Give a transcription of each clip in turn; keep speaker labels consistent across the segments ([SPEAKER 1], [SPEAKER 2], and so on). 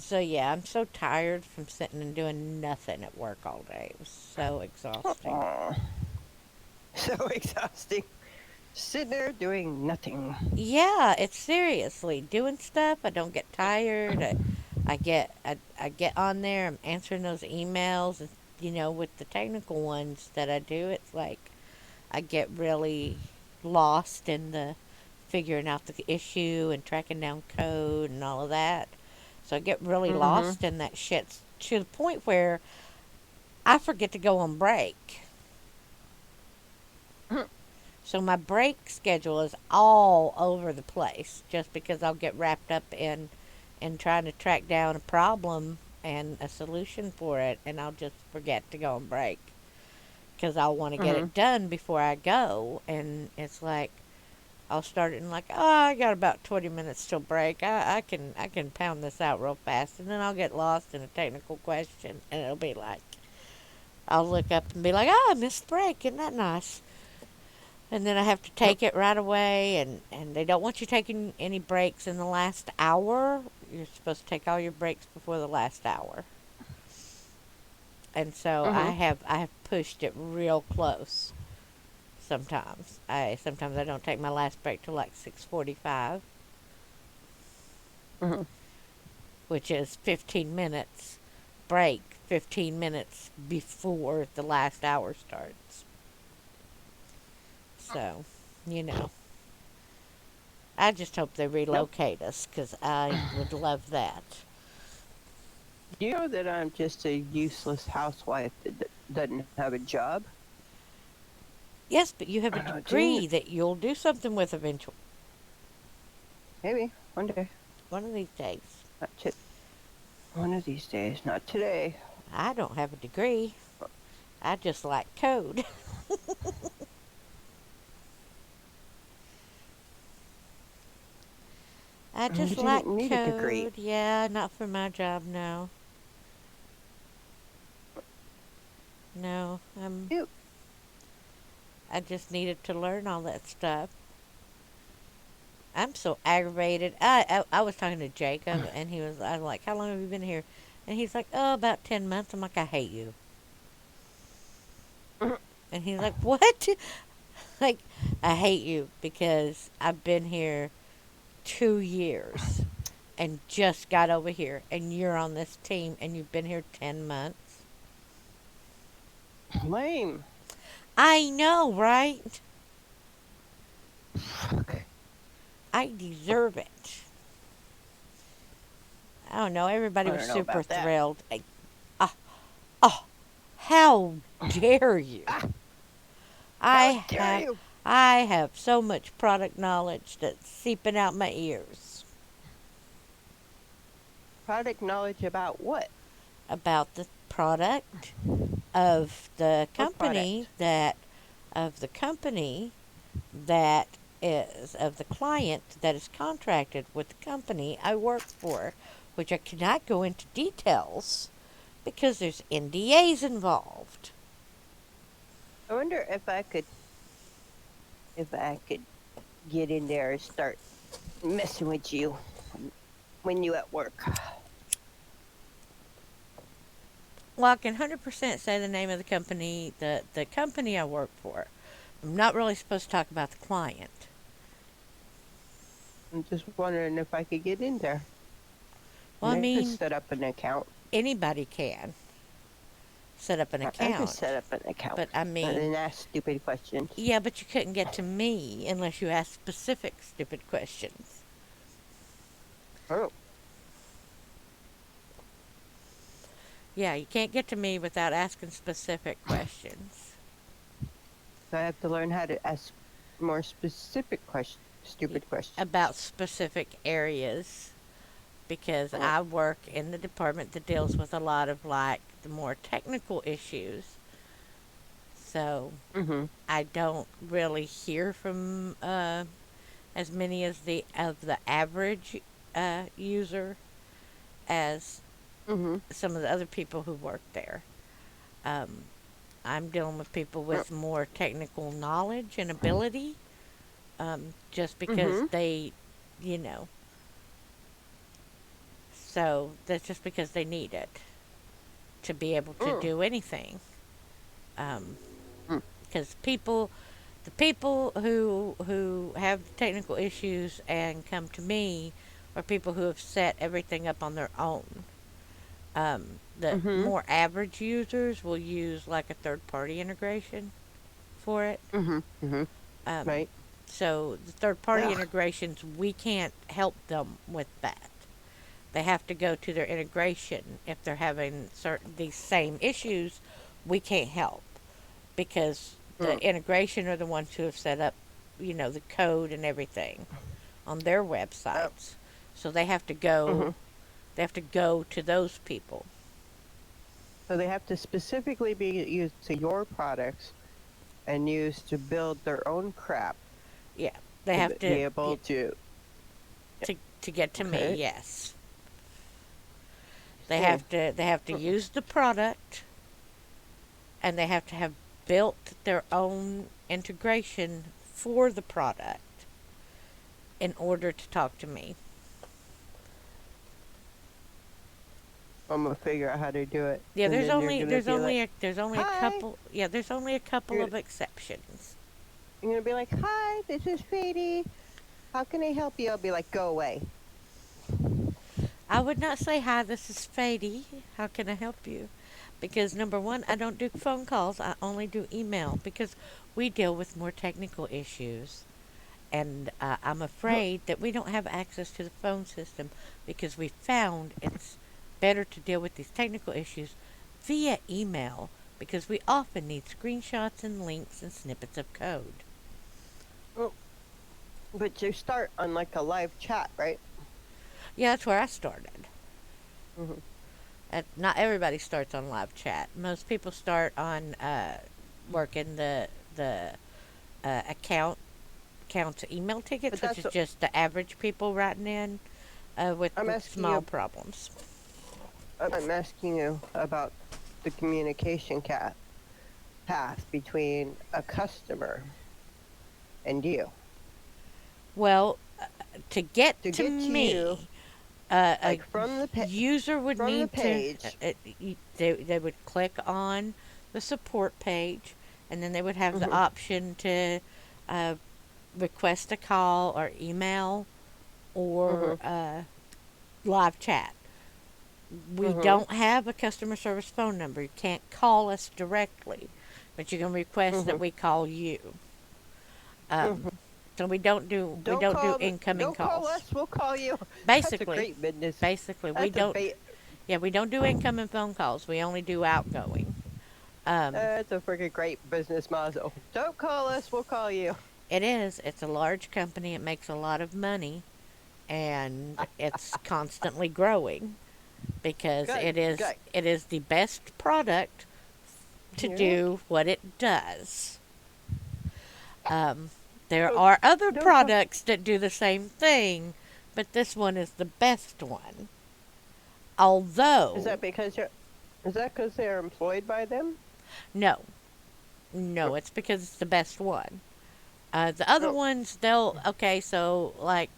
[SPEAKER 1] So yeah, I'm so tired from sitting and doing nothing at work all day. It was so exhausting.
[SPEAKER 2] Aw, so exhausting. Sitting there doing nothing.
[SPEAKER 1] Yeah, it's seriously doing stuff. I don't get tired. I get on there. I'm answering those emails. And, with the technical ones that I do, it's like I get really lost in the figuring out the issue and tracking down code and all of that. So I get really
[SPEAKER 2] Mm-hmm.
[SPEAKER 1] lost in that shit to the point where I forget to go on break. So my break schedule is all over the place just because I'll get wrapped up in trying to track down a problem and a solution for it, and I'll just forget to go on break because I'll want to get
[SPEAKER 2] Mm-hmm.
[SPEAKER 1] it done before I go. And it's like I'll start it and like, oh, I got about 20 minutes till break. I can pound this out real fast, and then I'll get lost in a technical question, and it'll be like I'll look up and be like, oh, I missed break. Isn't that nice? And then I have to take it right away, and they don't want you taking any breaks in the last hour. You're supposed to take all your breaks before the last hour. And so
[SPEAKER 2] Mm-hmm.
[SPEAKER 1] I have pushed it real close. Sometimes I don't take my last break till like 6:45,
[SPEAKER 2] Mm-hmm.
[SPEAKER 1] which is 15 minutes break, 15 minutes before the last hour starts. So, you know, I just hope they
[SPEAKER 2] Nope.
[SPEAKER 1] relocate us because I would love that.
[SPEAKER 2] You know that I'm just a useless housewife that doesn't have a job?
[SPEAKER 1] Yes, but you have a
[SPEAKER 2] I'm not doing
[SPEAKER 1] degree that you'll do something with eventually,
[SPEAKER 2] maybe one day.
[SPEAKER 1] one of these days.
[SPEAKER 2] Not to, one of these days. Not today.
[SPEAKER 1] I don't have a degree. I just like code. I
[SPEAKER 2] You
[SPEAKER 1] just
[SPEAKER 2] didn't
[SPEAKER 1] like
[SPEAKER 2] need a degree.
[SPEAKER 1] code. Yeah, not for my job, no. No,
[SPEAKER 2] You.
[SPEAKER 1] I just needed to learn all that stuff. I'm so aggravated. I was talking to Jacob, and I was like, how long have you been here? And he's like, oh, about 10 months. I'm like, I hate you. And he's like, what? Like, I hate you because I've been here 2 years and just got over here, and you're on this team, and you've been here 10 months.
[SPEAKER 2] Lame.
[SPEAKER 1] I know, right?
[SPEAKER 2] Fuck.
[SPEAKER 1] I deserve it. I don't know. Everybody
[SPEAKER 2] I
[SPEAKER 1] was
[SPEAKER 2] don't know
[SPEAKER 1] super
[SPEAKER 2] about that.
[SPEAKER 1] thrilled. Oh, oh, how dare you?
[SPEAKER 2] Ah, how
[SPEAKER 1] I
[SPEAKER 2] dare
[SPEAKER 1] have,
[SPEAKER 2] you?
[SPEAKER 1] I have so much product knowledge that's seeping out my ears
[SPEAKER 2] Product knowledge about what?
[SPEAKER 1] about the product of the
[SPEAKER 2] What
[SPEAKER 1] company
[SPEAKER 2] product?
[SPEAKER 1] that, of the company that is of the client that is contracted with the company I work for, which I cannot go into details because there's NDAs involved.
[SPEAKER 2] I wonder if I could get in there and start messing with you when you at work.
[SPEAKER 1] Well, I can 100% say the name of the company I work for. I'm not really supposed to talk about the client.
[SPEAKER 2] I'm just wondering if I could get in there.
[SPEAKER 1] Well, I
[SPEAKER 2] And I could
[SPEAKER 1] mean,
[SPEAKER 2] set up an account.
[SPEAKER 1] anybody can set up an
[SPEAKER 2] I could set
[SPEAKER 1] account.
[SPEAKER 2] up an account
[SPEAKER 1] But I
[SPEAKER 2] and
[SPEAKER 1] mean,
[SPEAKER 2] then ask stupid questions.
[SPEAKER 1] yeah, but you couldn't get to me unless you asked specific stupid questions.
[SPEAKER 2] Oh,
[SPEAKER 1] Yeah, you can't get to me without asking specific questions.
[SPEAKER 2] so I have to learn how to ask more specific questions,
[SPEAKER 1] Y-
[SPEAKER 2] stupid questions.
[SPEAKER 1] About specific areas because
[SPEAKER 2] Oh,
[SPEAKER 1] I work in the department that deals with a lot of like the more technical issues. So
[SPEAKER 2] mm-hmm,
[SPEAKER 1] I don't really hear from as many as the average user as
[SPEAKER 2] mm-hmm.
[SPEAKER 1] some of the other people who work there. Um, I'm dealing with people with more technical knowledge and ability, just because
[SPEAKER 2] Mm-hmm.
[SPEAKER 1] they, you know. So that's just because they need it to be able to
[SPEAKER 2] Mm.
[SPEAKER 1] do anything. Um,
[SPEAKER 2] Mm.
[SPEAKER 1] because the people who have technical issues and come to me are people who have set everything up on their own. The
[SPEAKER 2] Mhm.
[SPEAKER 1] more average users will use like a third party integration for it.
[SPEAKER 2] Mhm. Mhm.
[SPEAKER 1] Um,
[SPEAKER 2] Right.
[SPEAKER 1] so the third party
[SPEAKER 2] Ugh.
[SPEAKER 1] integrations, we can't help them with that. They have to go to their integration if they're having certain these same issues. We can't help because the
[SPEAKER 2] Mm.
[SPEAKER 1] integration are the ones who have set up, the code and everything on their
[SPEAKER 2] Oh.
[SPEAKER 1] websites. So they have to go.
[SPEAKER 2] Mhm.
[SPEAKER 1] They have to go to those people.
[SPEAKER 2] So they have to specifically be used to your products and used to build their own crap
[SPEAKER 1] Yeah, they
[SPEAKER 2] to
[SPEAKER 1] have
[SPEAKER 2] be
[SPEAKER 1] to
[SPEAKER 2] able to.
[SPEAKER 1] to get to me.
[SPEAKER 2] Okay.
[SPEAKER 1] Yes,
[SPEAKER 2] See.
[SPEAKER 1] they have to
[SPEAKER 2] Mm.
[SPEAKER 1] use the product, and they have to have built their own integration for the product in order to talk to me.
[SPEAKER 2] I'm gonna figure out how to do it,
[SPEAKER 1] Yeah,
[SPEAKER 2] and then you're gonna be like,
[SPEAKER 1] there's only a
[SPEAKER 2] "Hi."
[SPEAKER 1] couple. Yeah, there's only a couple
[SPEAKER 2] You're
[SPEAKER 1] of exceptions.
[SPEAKER 2] you're gonna be like, "Hi, this is Fady. How can I help you?" I'll be like, "Go away."
[SPEAKER 1] I would not say hi. This is Fady. How can I help you? Because number one, I don't do phone calls. I only do email because we deal with more technical issues. And I'm afraid that we don't have access to the phone system because we found it's better to deal with these technical issues via email because we often need screenshots and links and snippets of code.
[SPEAKER 2] Oh, but you start on like a live chat, right?
[SPEAKER 1] Yeah, that's where I started.
[SPEAKER 2] Mhm.
[SPEAKER 1] Not everybody starts on live chat. Most people start on working the accounts email
[SPEAKER 2] But
[SPEAKER 1] tickets, which
[SPEAKER 2] that's
[SPEAKER 1] is just the average people writing in
[SPEAKER 2] I'm
[SPEAKER 1] with
[SPEAKER 2] asking
[SPEAKER 1] small
[SPEAKER 2] you.
[SPEAKER 1] problems.
[SPEAKER 2] I'm asking you about the communication path between a customer and you
[SPEAKER 1] Well, to get
[SPEAKER 2] to
[SPEAKER 1] to
[SPEAKER 2] get to you,
[SPEAKER 1] me, a
[SPEAKER 2] like
[SPEAKER 1] user would
[SPEAKER 2] from the
[SPEAKER 1] need to
[SPEAKER 2] page.
[SPEAKER 1] they would click on the support page, and then they would have the
[SPEAKER 2] Mhm.
[SPEAKER 1] option to uh, request a call or email or
[SPEAKER 2] Mhm.
[SPEAKER 1] live chat. We
[SPEAKER 2] Mhm.
[SPEAKER 1] don't have a customer service phone number. You can't call us directly, but you can request that
[SPEAKER 2] Mhm.
[SPEAKER 1] we call you.
[SPEAKER 2] Mhm.
[SPEAKER 1] So we
[SPEAKER 2] Don't
[SPEAKER 1] don't do
[SPEAKER 2] call.
[SPEAKER 1] incoming
[SPEAKER 2] Don't call
[SPEAKER 1] calls.
[SPEAKER 2] us. We'll call you. That's a
[SPEAKER 1] Basically,
[SPEAKER 2] great business.
[SPEAKER 1] basically we
[SPEAKER 2] That's a
[SPEAKER 1] don't.
[SPEAKER 2] ba-
[SPEAKER 1] Yeah, we don't do incoming phone calls. We only do outgoing. Um,
[SPEAKER 2] That's a freaking great business model. Don't call us. We'll call you.
[SPEAKER 1] it is. It's a large company. It makes a lot of money, and it's constantly growing because
[SPEAKER 2] Good. Good.
[SPEAKER 1] it is the best product to
[SPEAKER 2] You're like,
[SPEAKER 1] do what it does. Um, there
[SPEAKER 2] oh,
[SPEAKER 1] are other
[SPEAKER 2] don't call.
[SPEAKER 1] products that do the same thing, but this one is the best one. Although,
[SPEAKER 2] Is that because they're employed by them?
[SPEAKER 1] no, no, it's because it's the best one. The other
[SPEAKER 2] Oh.
[SPEAKER 1] ones, they'll okay. So like,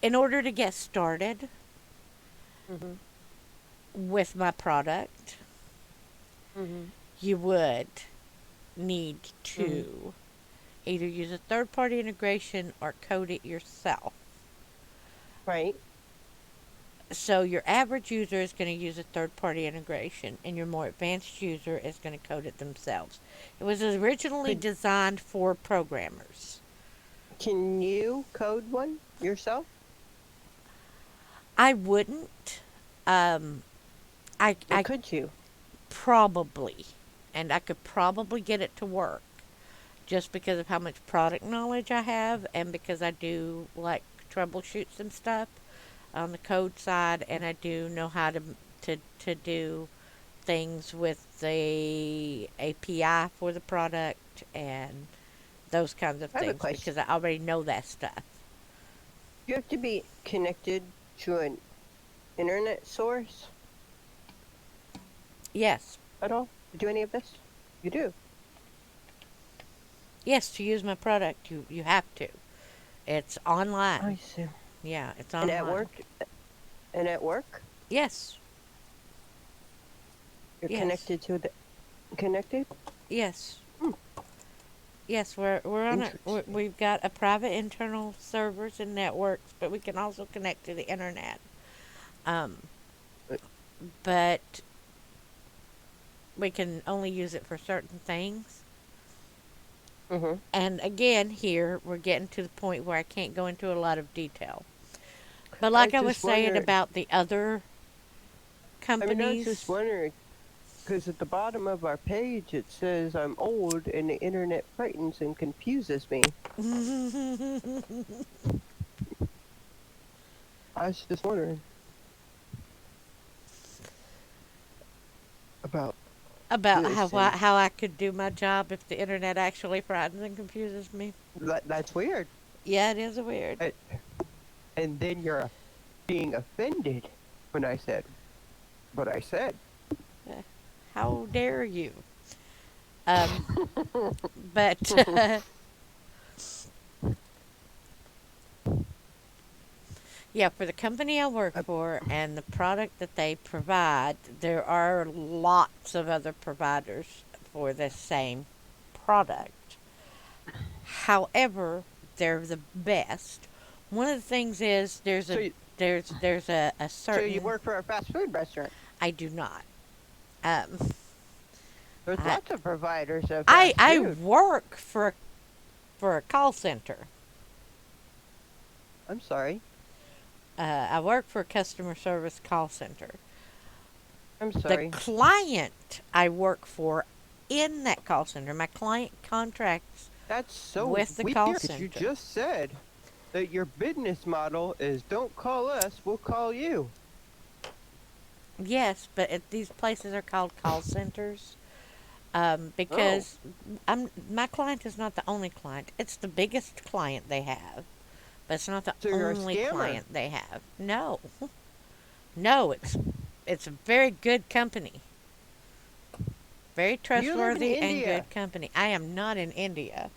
[SPEAKER 1] in order to get started
[SPEAKER 2] Mhm.
[SPEAKER 1] with my product,
[SPEAKER 2] Mhm.
[SPEAKER 1] you would need
[SPEAKER 2] Mhm.
[SPEAKER 1] to either use a third party integration or code it yourself.
[SPEAKER 2] Right.
[SPEAKER 1] So your average user is going to use a third party integration and your more advanced user is going to code it themselves. It was originally
[SPEAKER 2] Could
[SPEAKER 1] designed for programmers.
[SPEAKER 2] can you code one yourself?
[SPEAKER 1] I wouldn't. Um,
[SPEAKER 2] Or
[SPEAKER 1] I
[SPEAKER 2] could you?
[SPEAKER 1] probably, and I could probably get it to work just because of how much product knowledge I have and because I do like troubleshoots and stuff on the code side, and I do know how to do things with the API for the product and those kinds of
[SPEAKER 2] I have a
[SPEAKER 1] things
[SPEAKER 2] question.
[SPEAKER 1] because I already know that stuff.
[SPEAKER 2] You have to be connected to an internet source
[SPEAKER 1] Yes,
[SPEAKER 2] at all to do any of this? You do.
[SPEAKER 1] yes, to use my product, you have to. It's online.
[SPEAKER 2] I see.
[SPEAKER 1] Yeah, it's
[SPEAKER 2] And at
[SPEAKER 1] online.
[SPEAKER 2] work, and at work,
[SPEAKER 1] Yes,
[SPEAKER 2] you're
[SPEAKER 1] yes,
[SPEAKER 2] connected to the connected.
[SPEAKER 1] yes,
[SPEAKER 2] Hmm,
[SPEAKER 1] yes. We're on a
[SPEAKER 2] interesting.
[SPEAKER 1] we've got a private internal servers and networks, but we can also connect to the internet. Um,
[SPEAKER 2] Uh,
[SPEAKER 1] but we can only use it for certain things.
[SPEAKER 2] mhm.
[SPEAKER 1] And again, here we're getting to the point where I can't go into a lot of detail. But
[SPEAKER 2] I
[SPEAKER 1] like I was
[SPEAKER 2] just
[SPEAKER 1] saying
[SPEAKER 2] wonder.
[SPEAKER 1] about the other
[SPEAKER 2] I was just
[SPEAKER 1] companies,
[SPEAKER 2] wondering because at the bottom of our page it says I'm old and the internet frightens and confuses me. I was just wondering about
[SPEAKER 1] about
[SPEAKER 2] this, and
[SPEAKER 1] how I could do my job if the internet actually frightens and confuses me.
[SPEAKER 2] that's weird.
[SPEAKER 1] Yeah, it is weird.
[SPEAKER 2] And, and then you're being offended when I said what I said.
[SPEAKER 1] Uh, How dare you? Um, but yeah, for the company I work
[SPEAKER 2] Uh,
[SPEAKER 1] for and the product that they provide, there are lots of other providers for the same product. However, they're the best. One of the things is
[SPEAKER 2] so, you,
[SPEAKER 1] there's a
[SPEAKER 2] so you
[SPEAKER 1] certain
[SPEAKER 2] work for a fast food restaurant.
[SPEAKER 1] I do not. Um,
[SPEAKER 2] There's
[SPEAKER 1] I
[SPEAKER 2] lots of providers of fast
[SPEAKER 1] I
[SPEAKER 2] food.
[SPEAKER 1] work for a call center.
[SPEAKER 2] I'm sorry.
[SPEAKER 1] I work for a customer service call center.
[SPEAKER 2] I'm
[SPEAKER 1] The
[SPEAKER 2] sorry.
[SPEAKER 1] client I work for in that call center, my client contracts
[SPEAKER 2] That's so
[SPEAKER 1] with the
[SPEAKER 2] weird
[SPEAKER 1] call
[SPEAKER 2] because you
[SPEAKER 1] center.
[SPEAKER 2] just said that your business model is don't call us, we'll call you.
[SPEAKER 1] Yes, but these places are called call centers
[SPEAKER 2] Oh,
[SPEAKER 1] because my client is not the only client. It's the biggest client they have, but it's not the
[SPEAKER 2] so you're a
[SPEAKER 1] only
[SPEAKER 2] scammer.
[SPEAKER 1] client they have. No, no, it's a very good company, very
[SPEAKER 2] You live in
[SPEAKER 1] trustworthy and
[SPEAKER 2] India.
[SPEAKER 1] good company. I am not in India.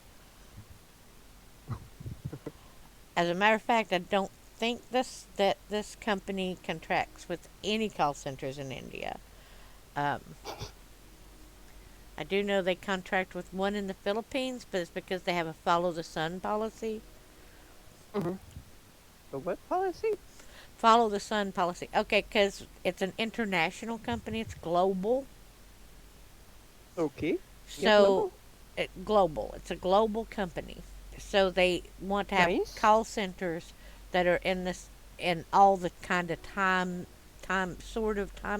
[SPEAKER 1] As a matter of fact, I don't think this company contracts with any call centers in India. Um, I do know they contract with one in the Philippines, but it's because they have a follow the sun policy.
[SPEAKER 2] Hmm. The what policy?
[SPEAKER 1] Follow the sun policy. Okay, because it's an international company. It's global.
[SPEAKER 2] Okay. Yeah,
[SPEAKER 1] So,
[SPEAKER 2] global.
[SPEAKER 1] global. It's a global company. So they want to have
[SPEAKER 2] Nice.
[SPEAKER 1] call centers that are in all the kind of time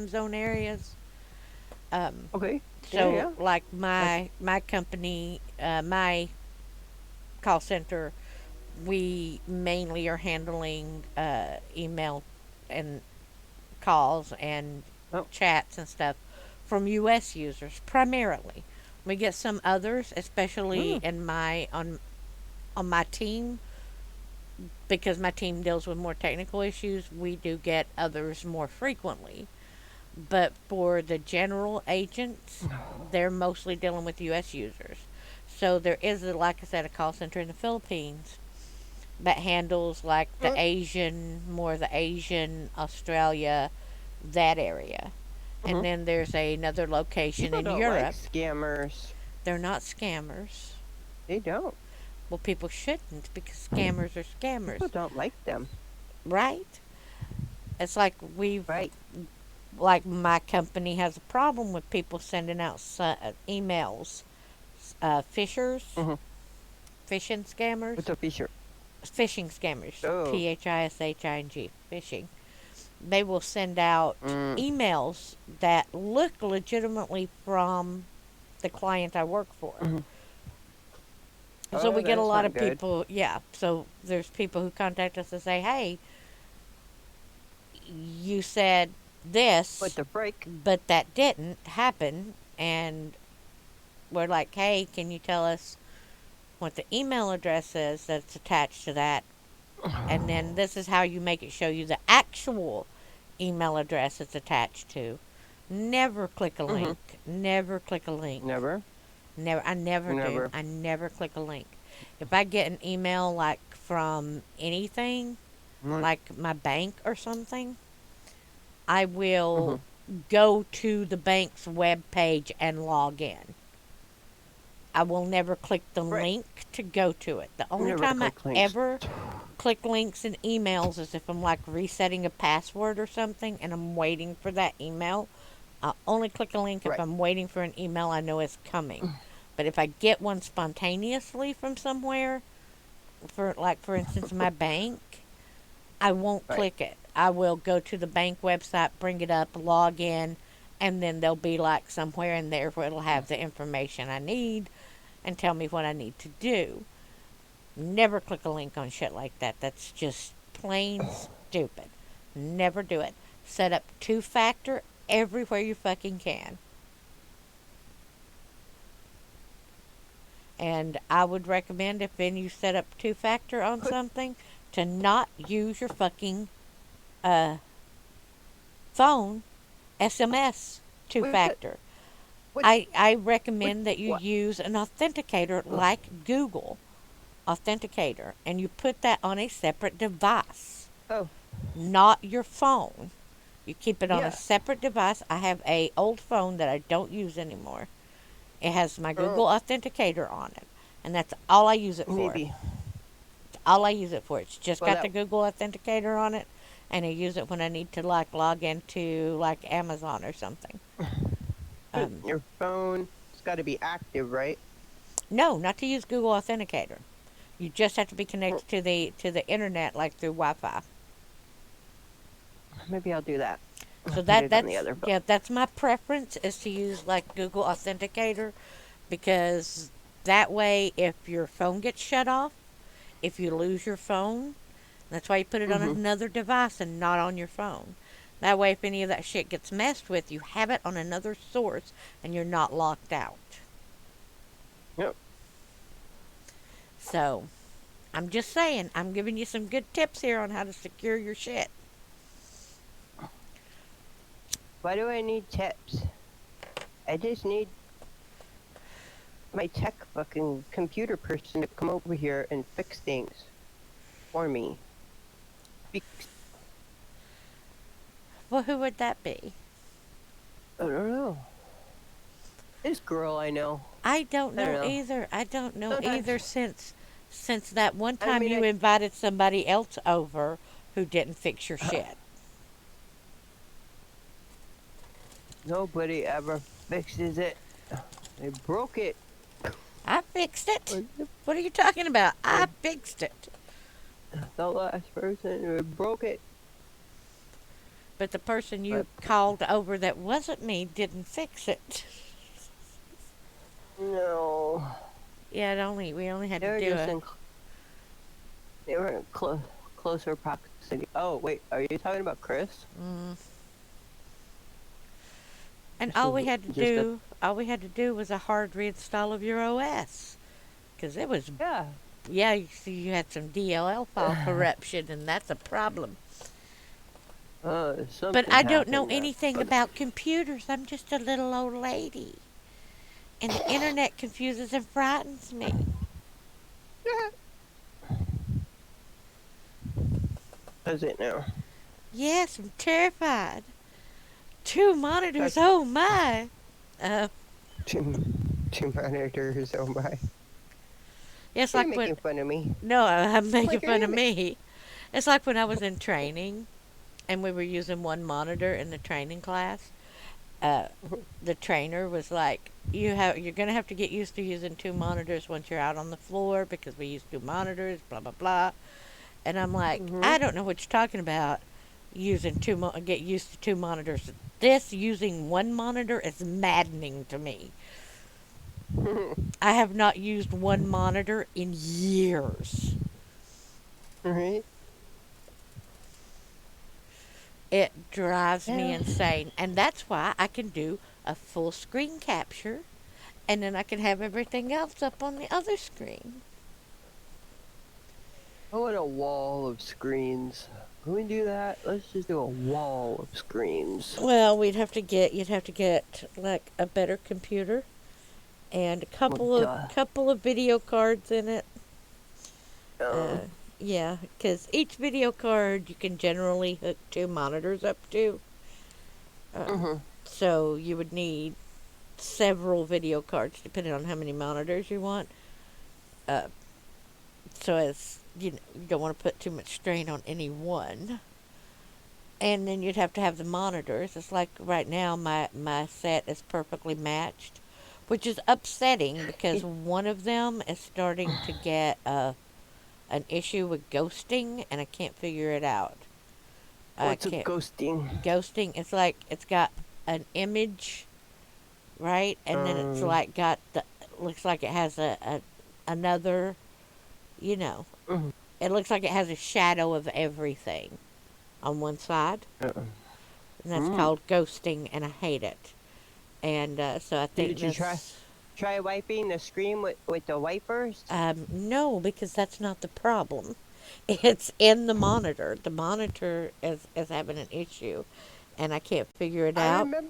[SPEAKER 1] zone areas. Um,
[SPEAKER 2] Okay. Yeah,
[SPEAKER 1] so
[SPEAKER 2] yeah.
[SPEAKER 1] like
[SPEAKER 2] Like,
[SPEAKER 1] my company, my call center, we mainly are handling email and calls and
[SPEAKER 2] oh,
[SPEAKER 1] chats and stuff from U.S. users primarily. We get some others, especially
[SPEAKER 2] mm,
[SPEAKER 1] in my on my team, because my team deals with more technical issues. We do get others more frequently, but for the general agents, they're mostly dealing with U.S. users. So there is, like I said, a call center in the Philippines that handles like the
[SPEAKER 2] uh,
[SPEAKER 1] Asian, Australia, that area. And
[SPEAKER 2] mhm.
[SPEAKER 1] then there's another location
[SPEAKER 2] People
[SPEAKER 1] in
[SPEAKER 2] don't like
[SPEAKER 1] Europe.
[SPEAKER 2] scammers.
[SPEAKER 1] They're not scammers.
[SPEAKER 2] They don't.
[SPEAKER 1] Well, people shouldn't because scammers are
[SPEAKER 2] People
[SPEAKER 1] scammers,
[SPEAKER 2] don't like them.
[SPEAKER 1] right? It's like
[SPEAKER 2] Right.
[SPEAKER 1] like my company has a problem with people sending out emails, fishers,
[SPEAKER 2] Hmm.
[SPEAKER 1] phishing scammers,
[SPEAKER 2] What's a fisher?
[SPEAKER 1] phishing scammers,
[SPEAKER 2] Oh.
[SPEAKER 1] phishing, phishing. They will send out
[SPEAKER 2] Mm.
[SPEAKER 1] emails that look legitimately from the client I work for.
[SPEAKER 2] Mhm.
[SPEAKER 1] So
[SPEAKER 2] Oh,
[SPEAKER 1] we get a
[SPEAKER 2] that's
[SPEAKER 1] lot
[SPEAKER 2] not
[SPEAKER 1] of
[SPEAKER 2] good.
[SPEAKER 1] people, yeah. So there's people who contact us and say, hey, you said
[SPEAKER 2] What
[SPEAKER 1] this,
[SPEAKER 2] the break?
[SPEAKER 1] but that didn't happen. And we're like, hey, can you tell us what the email address is that's attached to that? And then this is how you make it show you the actual email address it's attached to. Never click a
[SPEAKER 2] Hmm.
[SPEAKER 1] link. Never click a link.
[SPEAKER 2] Never.
[SPEAKER 1] Never. I never do.
[SPEAKER 2] Never.
[SPEAKER 1] I never click a link. If I get an email like from anything,
[SPEAKER 2] Right.
[SPEAKER 1] like my bank or something, I
[SPEAKER 2] Mm-hmm.
[SPEAKER 1] will go to the bank's web page and log in. I will never click the
[SPEAKER 2] Right.
[SPEAKER 1] link to go to it. The only
[SPEAKER 2] Never
[SPEAKER 1] time I
[SPEAKER 2] click links.
[SPEAKER 1] ever click links in emails is if I'm like resetting a password or something and I'm waiting for that email. I'll only click a link if
[SPEAKER 2] Right.
[SPEAKER 1] I'm waiting for an email I know is coming. But if I get one spontaneously from somewhere, for instance my bank, I won't
[SPEAKER 2] Right.
[SPEAKER 1] click it. I will go to the bank website, bring it up, log in, and then there'll be like somewhere in there where it'll have the information I need and tell me what I need to do. Never click a link on shit like that. That's just plain stupid. Never do it. Set up two factor everywhere you fucking can. And I would recommend if then you set up two factor on
[SPEAKER 2] Put
[SPEAKER 1] something to not use your fucking uh, phone SMS two
[SPEAKER 2] wait.
[SPEAKER 1] factor.
[SPEAKER 2] What?
[SPEAKER 1] I
[SPEAKER 2] What?
[SPEAKER 1] recommend that you
[SPEAKER 2] What?
[SPEAKER 1] use an authenticator like Google Authenticator and you put that on a separate device,
[SPEAKER 2] Oh,
[SPEAKER 1] not your phone. You keep it on a
[SPEAKER 2] yeah.
[SPEAKER 1] separate device. I have a old phone that I don't use anymore. It has my
[SPEAKER 2] Oh,
[SPEAKER 1] Google Authenticator on it, and that's all I use it for.
[SPEAKER 2] maybe.
[SPEAKER 1] All I use it for. It's just
[SPEAKER 2] Well,
[SPEAKER 1] got
[SPEAKER 2] that
[SPEAKER 1] the Google Authenticator on it, and I use it when I need to like log into like Amazon or something.
[SPEAKER 2] but
[SPEAKER 1] Um,
[SPEAKER 2] your phone, it's got to be active, right?
[SPEAKER 1] no, not to use Google Authenticator. You just have to be
[SPEAKER 2] Well,
[SPEAKER 1] connected to the internet like through Wi-Fi.
[SPEAKER 2] maybe I'll do that. I'll
[SPEAKER 1] So
[SPEAKER 2] put it on the
[SPEAKER 1] that's
[SPEAKER 2] other phone.
[SPEAKER 1] yeah, that's my preference is to use like Google Authenticator because that way if your phone gets shut off, if you lose your phone, that's why you put it on
[SPEAKER 2] Mm-hmm.
[SPEAKER 1] another device and not on your phone. That way if any of that shit gets messed with, you have it on another source and you're not locked out.
[SPEAKER 2] Yep.
[SPEAKER 1] So, I'm just saying, I'm giving you some good tips here on how to secure your shit.
[SPEAKER 2] Why do I need tips? I just need my tech fucking computer person to come over here and fix things for me. Be-
[SPEAKER 1] Well, who would that be?
[SPEAKER 2] I don't know. This girl I know.
[SPEAKER 1] I don't
[SPEAKER 2] I don't
[SPEAKER 1] know
[SPEAKER 2] know.
[SPEAKER 1] either. I don't know
[SPEAKER 2] Sometimes,
[SPEAKER 1] either since that one
[SPEAKER 2] I
[SPEAKER 1] time
[SPEAKER 2] mean,
[SPEAKER 1] you invited somebody else over who didn't fix your shit.
[SPEAKER 2] nobody ever fixes it. They broke it.
[SPEAKER 1] I fixed it.
[SPEAKER 2] Like, the
[SPEAKER 1] What are you talking about? I
[SPEAKER 2] the
[SPEAKER 1] fixed it.
[SPEAKER 2] last person who broke it.
[SPEAKER 1] But the person
[SPEAKER 2] But
[SPEAKER 1] you called over that wasn't me didn't fix it.
[SPEAKER 2] no,
[SPEAKER 1] Yeah, we only had
[SPEAKER 2] they
[SPEAKER 1] to
[SPEAKER 2] were
[SPEAKER 1] do
[SPEAKER 2] just
[SPEAKER 1] a
[SPEAKER 2] in. They were in closer proximity. Oh wait, are you talking about Chris?
[SPEAKER 1] mm, and
[SPEAKER 2] This was just a
[SPEAKER 1] all we had to do was a hard reinstall of your OS because it was
[SPEAKER 2] yeah.
[SPEAKER 1] yeah, you see you had some DLL file corruption and that's a problem. But
[SPEAKER 2] Something
[SPEAKER 1] I don't know
[SPEAKER 2] happened there.
[SPEAKER 1] anything
[SPEAKER 2] But
[SPEAKER 1] about computers. I'm just a little old lady. And the internet confuses and frightens me.
[SPEAKER 2] does it now?
[SPEAKER 1] Yes, I'm terrified. Two monitors,
[SPEAKER 2] That's
[SPEAKER 1] oh my. Uh,
[SPEAKER 2] two, two monitors. Oh my!
[SPEAKER 1] it's
[SPEAKER 2] Are you
[SPEAKER 1] like when,
[SPEAKER 2] making fun of me?
[SPEAKER 1] no, I'm making
[SPEAKER 2] Like are
[SPEAKER 1] fun
[SPEAKER 2] you?
[SPEAKER 1] of me. It's like when I was in training and we were using one monitor in the training class. Uh, the trainer was like, you're gonna have to get used to using two monitors once you're out on the floor because we use two monitors, blah blah blah. And I'm like,
[SPEAKER 2] Mm-hmm.
[SPEAKER 1] I don't know what you're talking about. Get used to two monitors. This using one monitor is maddening to me. I have not used one monitor in years.
[SPEAKER 2] right?
[SPEAKER 1] It drives me
[SPEAKER 2] Yeah.
[SPEAKER 1] insane, and that's why I can do a full screen capture, and then I can have everything else up on the other screen.
[SPEAKER 2] I want a wall of screens. Can we do that? Let's just do a wall of screens.
[SPEAKER 1] Well, you'd have to get like a better computer and a
[SPEAKER 2] Well, duh.
[SPEAKER 1] couple of video cards in it.
[SPEAKER 2] Oh.
[SPEAKER 1] Yeah, because each video card you can generally hook two monitors up to. Um,
[SPEAKER 2] Mhm.
[SPEAKER 1] so you would need several video cards depending on how many monitors you want. Uh, so as you don't want to put too much strain on any one. And then you'd have to have the monitors. It's like right now my set is perfectly matched, which is upsetting because
[SPEAKER 2] It,
[SPEAKER 1] one of them is starting to get an issue with ghosting, and I can't figure it out. I
[SPEAKER 2] what's a
[SPEAKER 1] can't
[SPEAKER 2] ghosting?
[SPEAKER 1] ghosting. It's like it's got an image, right, and then it's
[SPEAKER 2] Um.
[SPEAKER 1] like got the looks like it has a another, you know,
[SPEAKER 2] Mhm.
[SPEAKER 1] it looks like it has a shadow of everything on one side,
[SPEAKER 2] Uh,
[SPEAKER 1] and that's
[SPEAKER 2] mm.
[SPEAKER 1] called ghosting, and I hate it. And so I think
[SPEAKER 2] Did you try
[SPEAKER 1] this.
[SPEAKER 2] try wiping the screen with the wipers?
[SPEAKER 1] No, because that's not the problem. It's in the monitor. The monitor is having an issue, and I can't figure it
[SPEAKER 2] I
[SPEAKER 1] out.
[SPEAKER 2] remember.